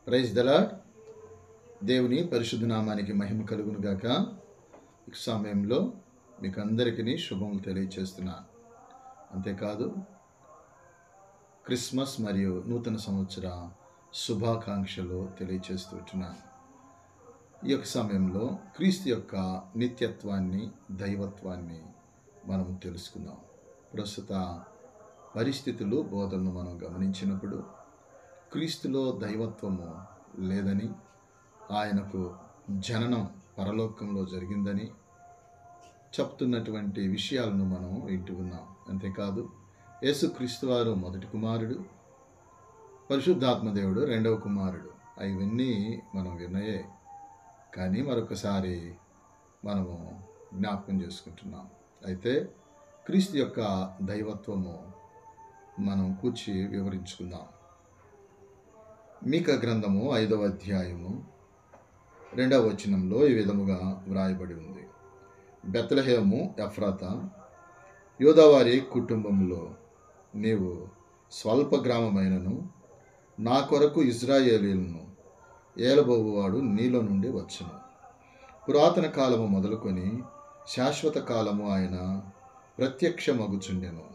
Praise the lord. దేవుని పరిశుద్ధ నామానికి మహిమ కలుగును గాక. ఈ సమయంలో మీకు అందరికీ శుభములు తెలియచేస్తున్నాను. అంతేకాదు క్రిస్మస్ మరియు నూతన సంవత్సర శుభాకాంక్షలు తెలియచేస్తున్నాను. ఈ యొక్క సమయంలో క్రీస్తు యొక్క నిత్యత్వాన్ని, దైవత్వాన్ని మనం తెలుసుకుందాం. ప్రస్తుత పరిస్థితులు, బోధనలు మనం గమనించినప్పుడు క్రీస్తులో దైవత్వము లేదని, ఆయనకు జననం పరలోకంలో జరిగిందని చెప్తున్నటువంటి విషయాలను మనం వింటూ ఉన్నాం. అంతేకాదు యేసుక్రీస్తు వారు మొదటి కుమారుడు, పరిశుద్ధాత్మదేవుడు రెండవ కుమారుడు. ఇవన్నీ మనం విన్నయే, కానీ మరొకసారి మనము జ్ఞాపకం చేసుకుంటున్నాం. అయితే క్రీస్తు యొక్క దైవత్వము మనం కూర్చి వివరించుకుందాం. మీకా గ్రంథము 5వ అధ్యాయము 2వ వచనంలో ఈ విధముగా వ్రాయబడి ఉంది. బెత్లెహేము ఎఫ్రాతా, యూదావారి కుటుంబంలో నీవు స్వల్ప గ్రామమైనను నా కొరకు ఇజ్రాయేలీలను ఏలబోవువాడు నీలో నుండి వచ్చును. పురాతన కాలము మొదలుకొని శాశ్వత కాలము ఆయన ప్రత్యక్షమగుచుండెను.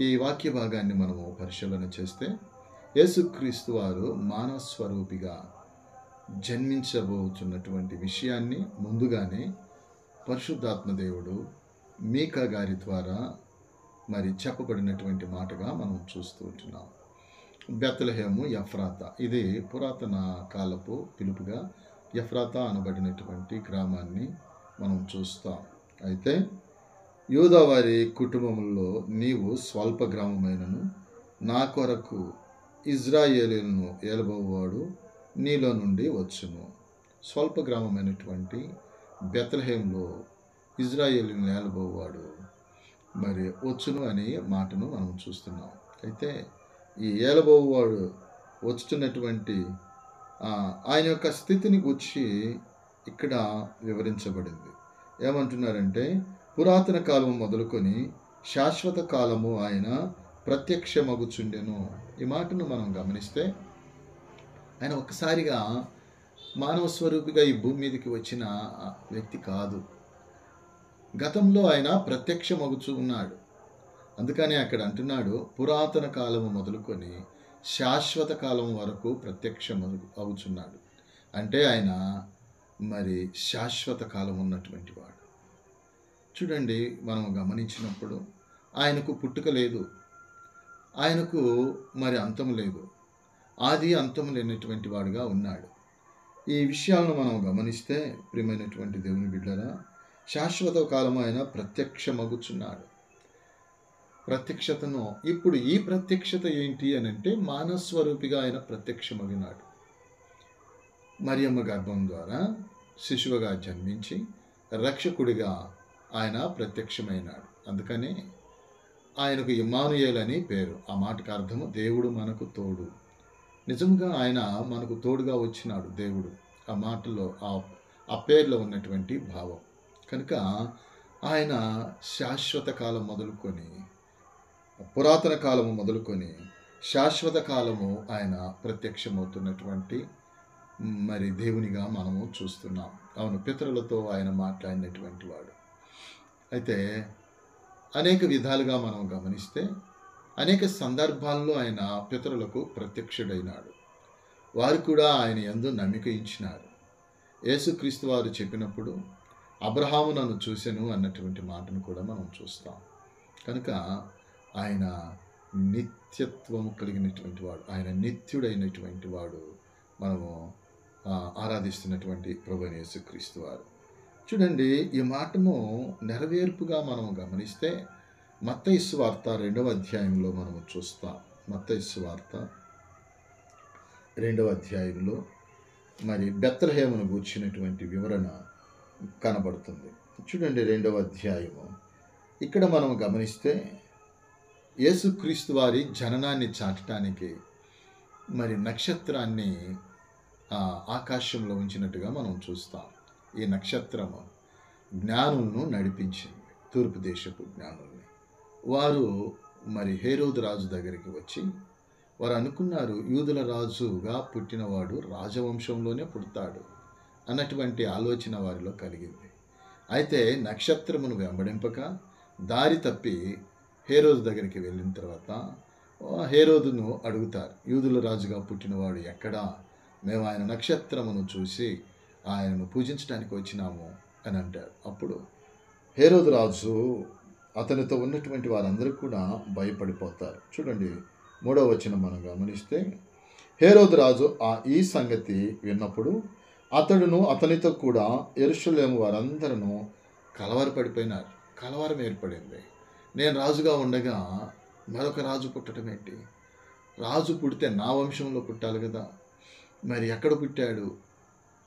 ఈ వాక్య భాగాన్ని మనము పరిశీలన చేస్తే యేసుక్రీస్తు వారు మానవ స్వరూపిగా జన్మించబోతున్నటువంటి విషయాన్ని ముందుగానే పరిశుద్ధాత్మదేవుడు మీకా గారి ద్వారా మరి చెప్పబడినటువంటి మాటగా మనం చూస్తూ ఉంటున్నాం. బెత్లెహేము ఎఫ్రాతా, ఇది పురాతన కాలపు పిలుపుగా ఎఫ్రాతా అనబడినటువంటి గ్రామాన్ని మనం చూస్తాం. అయితే యూదావారి కుటుంబంలో నీవు స్వల్ప గ్రామమైనను నా కొరకు ఇజ్రాయేలీలను ఏలబోవాడు నీలో నుండి వచ్చును. స్వల్ప గ్రామమైనటువంటి బెత్లెహేంలో ఇజ్రాయేలీలను ఏలబోవాడు మరి వచ్చును అనే మాటను మనం చూస్తున్నాం. అయితే ఈ ఏలబోవాడు వచ్చుతున్నటువంటి ఆయన యొక్క స్థితిని గురించి ఇక్కడ వివరించబడింది. ఏమంటున్నారంటే, పురాతన కాలం మొదలుకొని శాశ్వత కాలము ఆయన ప్రత్యక్షమగుచుండెను. ఈ మాటను మనం గమనిస్తే ఆయన ఒక్కసారిగా మానవ స్వరూపిగా ఈ భూమి మీదకి వచ్చిన వ్యక్తి కాదు. గతంలో ఆయన ప్రత్యక్షమగుచు ఉన్నాడు. అందుకని అక్కడ అంటున్నాడు, పురాతన కాలము మొదలుకొని శాశ్వత కాలం వరకు ప్రత్యక్షమగుచున్నాడు. అంటే ఆయన మరి శాశ్వత కాలం ఉన్నటువంటి వాడు. చూడండి, మనం గమనించినప్పుడు ఆయనకు పుట్టుక లేదు, ఆయనకు మరి అంతం లేదు, ఆది అంతం లేనటువంటి వాడుగా ఉన్నాడు. ఈ విషయాలను మనం గమనిస్తే ప్రియమైనటువంటి దేవుని బిడ్డలారా, శాశ్వత కాలం ఆయన ప్రత్యక్షమగుచున్నాడు. ప్రత్యక్షతను ఇప్పుడు ఈ ప్రత్యక్షత ఏంటి అని అంటే, మానస్వరూపిగా ఆయన ప్రత్యక్షమగినాడు. మరియమ్మ గర్భం ద్వారా శిశువుగా జన్మించి రక్షకుడిగా ఆయన ప్రత్యక్షమైనాడు. అందుకనే ఆయనకు ఇమ్మానుయేల్ అని పేరు. ఆ మాటకు అర్థము దేవుడు మనకు తోడు. నిజంగా ఆయన మనకు తోడుగా వచ్చినాడు దేవుడు. ఆ మాటలో ఆ పేరులో ఉన్నటువంటి భావం. కనుక ఆయన శాశ్వత కాలం మొదలుకొని, పురాతన కాలము మొదలుకొని శాశ్వత కాలము ఆయన ప్రత్యక్షమవుతున్నటువంటి మరి దేవునిగా మనము చూస్తున్నాం. అవును, పితరులతో ఆయన మాట్లాడినటువంటి వాడు. అయితే అనేక విధాలుగా మనం గమనిస్తే అనేక సందర్భాల్లో ఆయన పితరులకు ప్రత్యక్షుడైనాడు. వారు కూడా ఆయన యందు నమ్మిక ఇచ్చినారు. యేసుక్రీస్తు వారు చెప్పినప్పుడు అబ్రహాము నన్ను చూసెను అన్నటువంటి మాటను కూడా మనం చూస్తాం. కనుక ఆయన నిత్యత్వము కలిగినటువంటి వాడు, ఆయన నిత్యుడైనటువంటి వాడు. మనము ఆరాధిస్తున్నటువంటి ప్రభువైన యేసుక్రీస్తు వారు. చూడండి, ఈ మాటను నెరవేర్పుగా మనం గమనిస్తే మత్తయి సువార్త 2వ అధ్యాయంలో మనము చూస్తాం. మత్తయి సువార్త 2వ అధ్యాయంలో మరి బెత్లెహేమును గూర్చినటువంటి వివరణ కనబడుతుంది. చూడండి, 2వ అధ్యాయము. ఇక్కడ మనం గమనిస్తే యేసుక్రీస్తు వారి జననాన్ని చాటడానికి మరి నక్షత్రాన్ని ఆకాశంలో ఉంచినట్టుగా మనం చూస్తాం. ఈ నక్షత్రము జ్ఞానులను నడిపించింది, తూర్పు దేశపు జ్ఞానుల్ని. వారు మరి హేరోదు రాజు దగ్గరికి వచ్చి వారు అనుకున్నారు యూదుల రాజుగా పుట్టినవాడు రాజవంశంలోనే పుడతాడు అన్నటువంటి ఆలోచన వారిలో కలిగింది. అయితే నక్షత్రమును వెంబడింపక దారి తప్పి హేరోదు దగ్గరికి వెళ్ళిన తర్వాత హేరోదును అడుగుతారు, యూదుల రాజుగా పుట్టినవాడు ఎక్కడా? మేము ఆయన నక్షత్రమును చూసి ఆయనను పూజించడానికి వచ్చినాము అని అంటారు. అప్పుడు హేరోదు రాజు అతనితో ఉన్నటువంటి వారందరూ కూడా భయపడిపోతారు. చూడండి 3వ వచనం మనం గమనిస్తే, హేరోదు రాజు ఈ సంగతి విన్నప్పుడు అతడును అతనితో కూడా యెరూషలేము వారందరూ కలవరపడిపోయినారు. కలవరం ఏర్పడింది. నేను రాజుగా ఉండగా మరొక రాజు పుట్టడం ఏంటి? రాజు పుడితే నా వంశంలో పుట్టాలి కదా, మరి ఎక్కడ పుట్టాడు?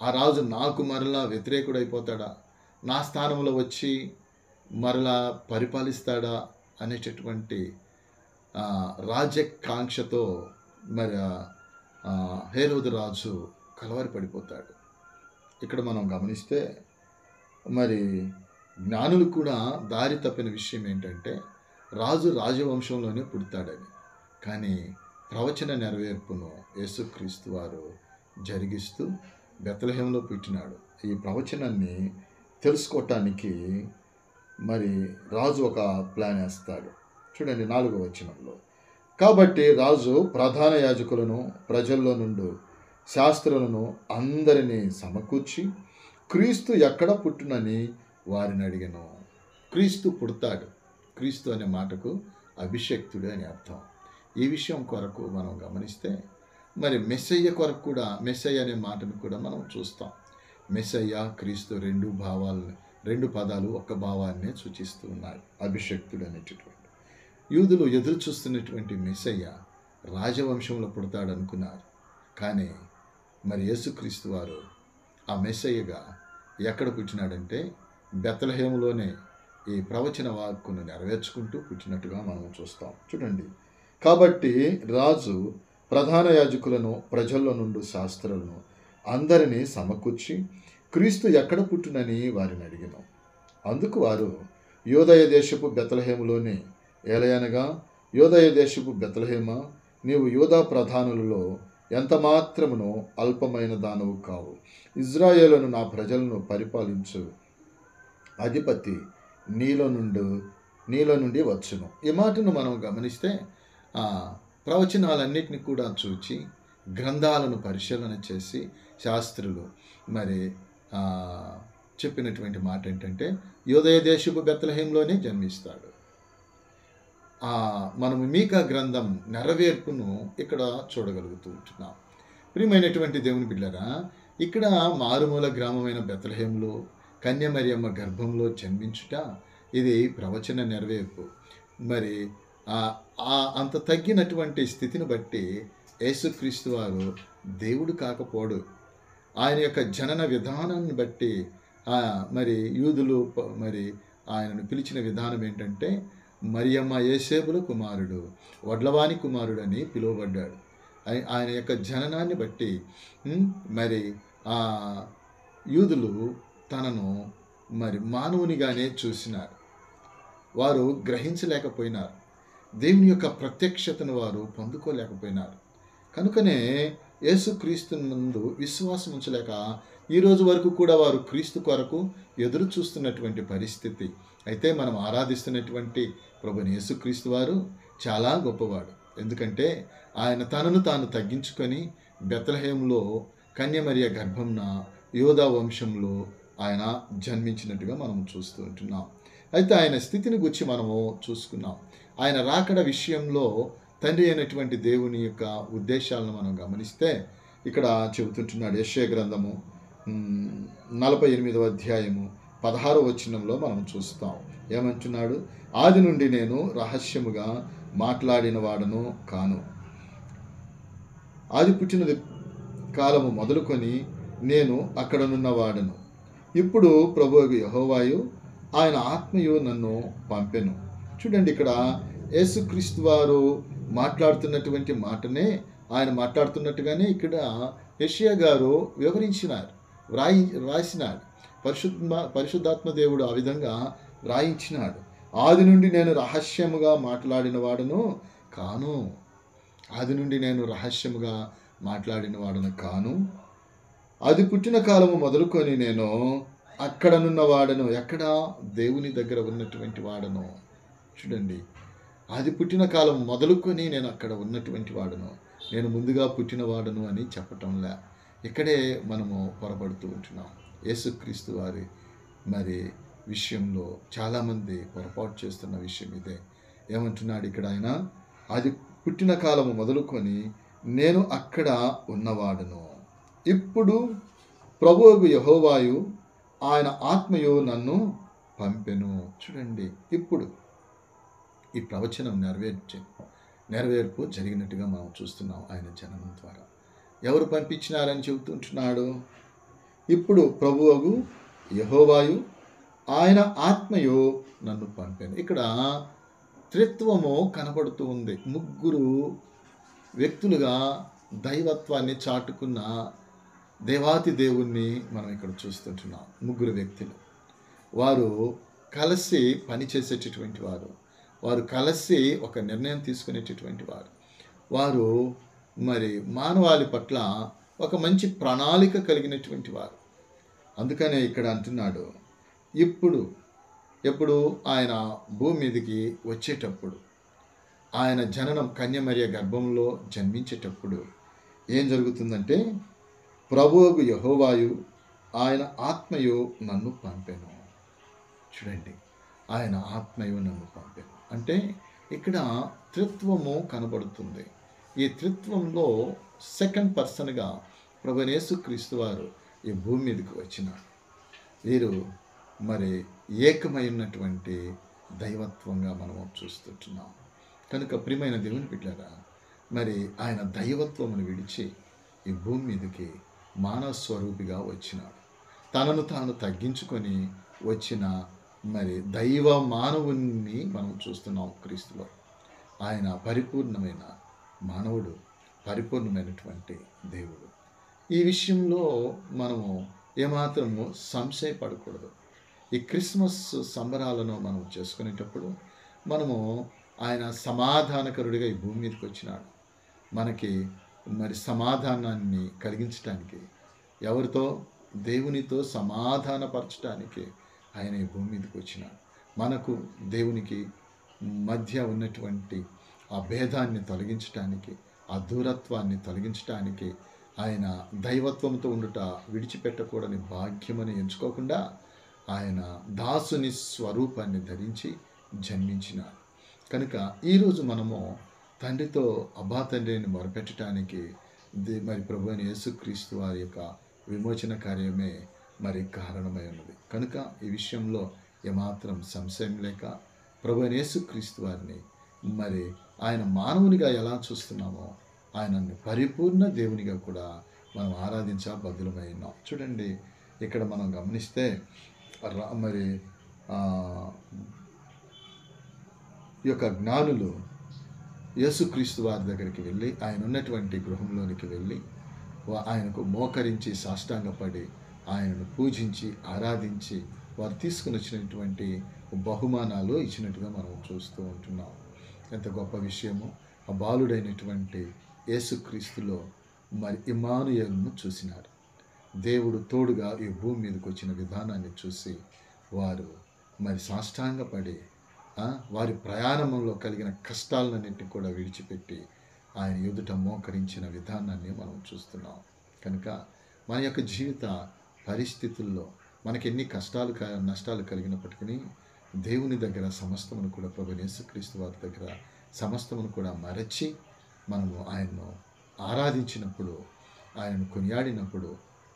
ఆ రాజు నాకు మరలా వ్యతిరేకుడైపోతాడా? నా స్థానంలో వచ్చి మరలా పరిపాలిస్తాడా అనేటటువంటి రాజ్యకాంక్షతో మరి హేరోదు రాజు కలవరపడిపోతాడు. ఇక్కడ మనం గమనిస్తే మరి జ్ఞానులు కూడా దారి తప్పిన విషయం ఏంటంటే రాజు రాజవంశంలోనే పుడతాడని. కానీ ప్రవచన నెరవేర్పును యేసుక్రీస్తు వారు జరిగిస్తూ బెత్లెహేంలో పుట్టినాడు. ఈ ప్రవచనాన్ని తెలుసుకోవటానికి మరి రాజు ఒక ప్లాన్ వేస్తాడు. చూడండి 4వ వచనంలో, కాబట్టి రాజు ప్రధాన యాజకులను ప్రజల్లో నుండి శాస్త్రులను అందరినీ సమకూర్చి క్రీస్తు ఎక్కడ పుట్టునని వారిని అడిగాను. క్రీస్తు పుడతాడు. క్రీస్తు అనే మాటకు అభిషక్తుడు అని అర్థం. ఈ విషయం కొరకు మనం గమనిస్తే మరి మెస్సయ్య కొరకు కూడా మెస్సయ్య అనే మాటను కూడా మనం చూస్తాం. మెస్సయ్య క్రీస్తు రెండు పదాలు ఒక భావాన్ని సూచిస్తూ ఉన్నాయి. అభిషక్తుడు అనేటటువంటి యూదులు ఎదురు చూస్తున్నటువంటి మెస్సయ్య రాజవంశంలో పుడతాడు అనుకున్నారు. కానీ మరి యేసుక్రీస్తు వారు ఆ మెస్సయ్యగా ఎక్కడ పుట్టినాడంటే బెత్లెహేములోనే ఈ ప్రవచన వాక్కును నెరవేర్చుకుంటూ పుట్టినట్టుగా మనం చూస్తాం. చూడండి, కాబట్టి రాజు ప్రధాన యాజకులను ప్రజల్లో నుండి శాస్త్రులను అందరినీ సమకూర్చి క్రీస్తు ఎక్కడ పుట్టునని వారిని అడిగాను. అందుకు వారు యూదయ దేశపు బెత్లెహేములోనే, ఏలయనగా యూదయ దేశపు బెత్లెహేమా, నీవు యూదా ప్రధానులలో ఎంత మాత్రమునో అల్పమైన దానవు కావు. ఇజ్రాయేలును నా ప్రజలను పరిపాలించు అధిపతి నీలో నుండి వచ్చును. ఈ మాటను మనం గమనిస్తే ప్రవచనాలన్నిటిని కూడా చూచి గ్రంథాలను పరిశీలన చేసి శాస్త్రులు మరి చెప్పినటువంటి మాట ఏంటంటే యూదయ దేశపు బెత్లెహేంలోనే జన్మిస్తాడు. మనము మీకా గ్రంథం నెరవేర్పును ఇక్కడ చూడగలుగుతూ ఉంటున్నాం. ప్రియమైనటువంటి దేవుని బిడ్డలారా, ఇక్కడ మారుమూల గ్రామమైన బెత్లెహేంలో కన్యమరియమ్మ గర్భంలో జన్మించుట ఇది ప్రవచన నెరవేర్పు. మరి అంత తగ్గినటువంటి స్థితిని బట్టి యేసుక్రీస్తు వారు దేవుడు కాకపోడు. ఆయన యొక్క జనన విధానాన్ని బట్టి మరి యూదులు మరి ఆయనను పిలిచిన విధానం ఏంటంటే మరియమ్మ యేసేపుల కుమారుడు, వడ్లవాని కుమారుడు అని పిలువబడ్డాడు. ఆయన యొక్క జననాన్ని బట్టి మరి యూదులు తనను మరి మానవునిగానే చూసినారు. వారు గ్రహించలేకపోయినారు. దేవుని యొక్క ప్రత్యక్షతను వారు పొందుకోలేకపోయినారు. కనుకనే యేసుక్రీస్తు నందు విశ్వాసం ఉంచలేక ఈరోజు వరకు కూడా వారు క్రీస్తు కొరకు ఎదురు చూస్తున్నటువంటి పరిస్థితి. అయితే మనం ఆరాధిస్తున్నటువంటి ప్రభుని యేసుక్రీస్తు వారు చాలా గొప్పవాడు. ఎందుకంటే ఆయన తనను తాను తగ్గించుకొని బెత్లెహేంలో కన్యమరియ గర్భంన యూదా వంశంలో ఆయన జన్మించినట్టుగా మనం చూస్తూ ఉంటున్నాం. అయితే ఆయన స్థితిని గురించి మనము చూసుకున్నాం. ఆయన రాకడ విషయంలో తండ్రి అయినటువంటి దేవుని యొక్క ఉద్దేశాలను మనం గమనిస్తే ఇక్కడ చెబుతుంటున్నాడు. యెషయా గ్రంథము 48వ అధ్యాయము 16వ వచనంలో మనం చూస్తాం. ఏమంటున్నాడు? ఆది నుండి నేను రహస్యముగా మాట్లాడిన వాడను కాను, ఆది పుట్టిన కాలము మొదలుకొని నేను అక్కడనున్న వాడను. ఇప్పుడు ప్రభువు యెహోవాయు ఆయన ఆత్మయు నన్ను పంపెను. చూడండి, ఇక్కడ యేసుక్రీస్తు వారు మాట్లాడుతున్నటువంటి మాటనే ఆయన మాట్లాడుతున్నట్టుగానే ఇక్కడ యెషయా గారు వివరించినారు, రాసినాడు. పరిశుద్ధాత్మ దేవుడు ఆ విధంగా రాయించినాడు. ఆది నుండి నేను రహస్యముగా మాట్లాడిన వాడును కాను. ఆది నుండి నేను రహస్యముగా మాట్లాడిన వాడను కాను. అది పుట్టిన కాలము మొదలుకొని నేను అక్కడనున్న వాడను. ఎక్కడ? దేవుని దగ్గర ఉన్నటువంటి వాడను. చూడండి, అది పుట్టిన కాలం మొదలుకొని నేను అక్కడ ఉన్నటువంటి వాడను, నేను ముందుగా పుట్టిన వాడను అని చెప్పటంలే. ఇక్కడే మనము పొరపడుతూ ఉంటున్నాం. యేసుక్రీస్తు వారి మరి విషయంలో చాలామంది పొరపాటు చేస్తున్న విషయం ఇదే. ఏమంటున్నాడు ఇక్కడ ఆయన? అది పుట్టిన కాలము మొదలుకొని నేను అక్కడ ఉన్నవాడను. ఇప్పుడు ప్రభువు యెహోవాయు ఆయన ఆత్మయు నన్ను పంపెను. చూడండి, ఇప్పుడు ఈ ప్రవచనం నెరవేర్పు జరిగినట్టుగా మనం చూస్తున్నాం ఆయన జననం ద్వారా. ఎవరు పంపించినారని చెబుతుంటున్నాడు? ఇప్పుడు ప్రభువు యెహోవాయు ఆయన ఆత్మయు నన్ను పంపాను. ఇక్కడ త్రిత్వము కనబడుతూ ఉంది. ముగ్గురు వ్యక్తులుగా దైవత్వాన్ని చాటుకున్న దేవాతి దేవుణ్ణి మనం ఇక్కడ చూస్తుంటున్నాం. ముగ్గురు వ్యక్తులు, వారు కలిసి పనిచేసేటటువంటి వారు, వారు కలిసి ఒక నిర్ణయం తీసుకునేటటువంటి వారు, వారు మరి మానవాళి పట్ల ఒక మంచి ప్రణాళిక కలిగినటువంటి వారు. అందుకనే ఇక్కడ అంటున్నాడు, ఎప్పుడు ఆయన భూమి మీదకి వచ్చేటప్పుడు, ఆయన జననం కన్యమరియ గర్భంలో జన్మించేటప్పుడు ఏం జరుగుతుందంటే, ప్రభువు యెహోవాయు ఆయన ఆత్మయు నన్ను పంపెను. చూడండి, ఆయన ఆత్మయు నన్ను పంపెను అంటే ఇక్కడ త్రిత్వము కనబడుతుంది. ఈ త్రిత్వంలో సెకండ్ పర్సన్గా ప్రభువైన యేసుక్రీస్తు వారు ఈ భూమి మీదకి వచ్చినారు. వీరు మరి ఏకమైనటువంటి దైవత్వంగా మనము చూస్తుంటున్నాం. కనుక ప్రియమైన దేవుని బిడ్డలారా, మరి ఆయన దైవత్వమును విడిచి ఈ భూమి మీదకి మానవ స్వరూపిగా వచ్చినాడు. తనను తాను తగ్గించుకొని వచ్చిన మరి దైవ మానవుని మనం చూస్తున్నాం క్రీస్తులో. ఆయన పరిపూర్ణమైన మానవుడు, పరిపూర్ణమైనటువంటి దేవుడు. ఈ విషయంలో మనము ఏమాత్రము సంశయపడకూడదు. ఈ క్రిస్మస్ సంబరాలను మనం చేసుకునేటప్పుడు మనము ఆయన సమాధానకరుడిగా ఈ భూమి మీదకి వచ్చినాడు. మనకి మరి సమాధానాన్ని కలిగించడానికి, ఎవరితో? దేవునితో సమాధానపరచడానికి ఆయన ఈ భూమి మీదకి వచ్చినాడు. మనకు దేవునికి మధ్య ఉన్నటువంటి ఆ భేదాన్ని తొలగించడానికి, ఆ దూరత్వాన్ని తొలగించడానికి ఆయన దైవత్వంతో ఉండుట విడిచిపెట్టకూడని భాగ్యమని ఎంచుకోకుండా ఆయన దాసుని స్వరూపాన్ని ధరించి జన్మించినాడు. కనుక ఈరోజు మనము తండ్రితో అబ్బా తండ్రి అని మొరపెట్టడానికి మరి ప్రభువైన యేసుక్రీస్తు వారి యొక్క విమోచన కార్యమే మరి కారణమై ఉన్నది. కనుక ఈ విషయంలో ఏమాత్రం సంశయం లేక ప్రభువైన యేసుక్రీస్తు వారిని మరి ఆయన మానవునిగా ఎలా చూస్తున్నామో ఆయనని పరిపూర్ణ దేవునిగా కూడా మనం ఆరాధించ బద్దులమై ఉన్నాం. చూడండి, ఇక్కడ మనం గమనిస్తే మరి ఈ యొక్క జ్ఞానులు యేసుక్రీస్తు వారి దగ్గరికి వెళ్ళి, ఆయన ఉన్నటువంటి గృహంలోనికి వెళ్ళి ఆయనకు మోకరించి సాష్టాంగపడి ఆయనను పూజించి ఆరాధించి వారు తీసుకుని వచ్చినటువంటి బహుమానాలు ఇచ్చినట్టుగా మనం చూస్తూ ఉంటున్నాం. ఎంత గొప్ప విషయమో! ఆ బాలుడైనటువంటి యేసుక్రీస్తులో మరి ఇమ్మానుయేలును చూసినారు. దేవుడు తోడుగా ఈ భూమి మీదకి వచ్చిన విధానాన్ని చూసి వారు మరి సాష్టాంగపడి వారి ప్రయాణంలో కలిగిన కష్టాలన్నింటినీ కూడా విడిచిపెట్టి ఆయన ఎదుట మోకరించిన విధానాన్ని మనం చూస్తున్నాం. కనుక మన యొక్క జీవిత పరిస్థితుల్లో మనకి ఎన్ని కష్టాలు నష్టాలు కలిగినప్పటికీ దేవుని దగ్గర సమస్తమును కూడా, ప్రభువైన యేసుక్రీస్తు వారి దగ్గర సమస్తమును కూడా మరచి మనము ఆయన్ను ఆరాధించినప్పుడు, ఆయనను కొనియాడినప్పుడు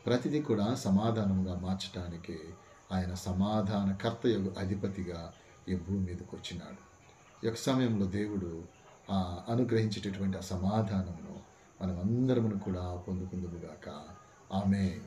ప్రతిదీ కూడా సమాధానంగా మార్చడానికి ఆయన సమాధానకర్త యొక్క అధిపతిగా ఈ భూమి మీదకి వచ్చినాడు. ఈ యొక్క సమయంలో దేవుడు అనుగ్రహించేటటువంటి ఆ సమాధానమును మనమందరమును కూడా పొందుకుందుముగాక. ఆమేన్.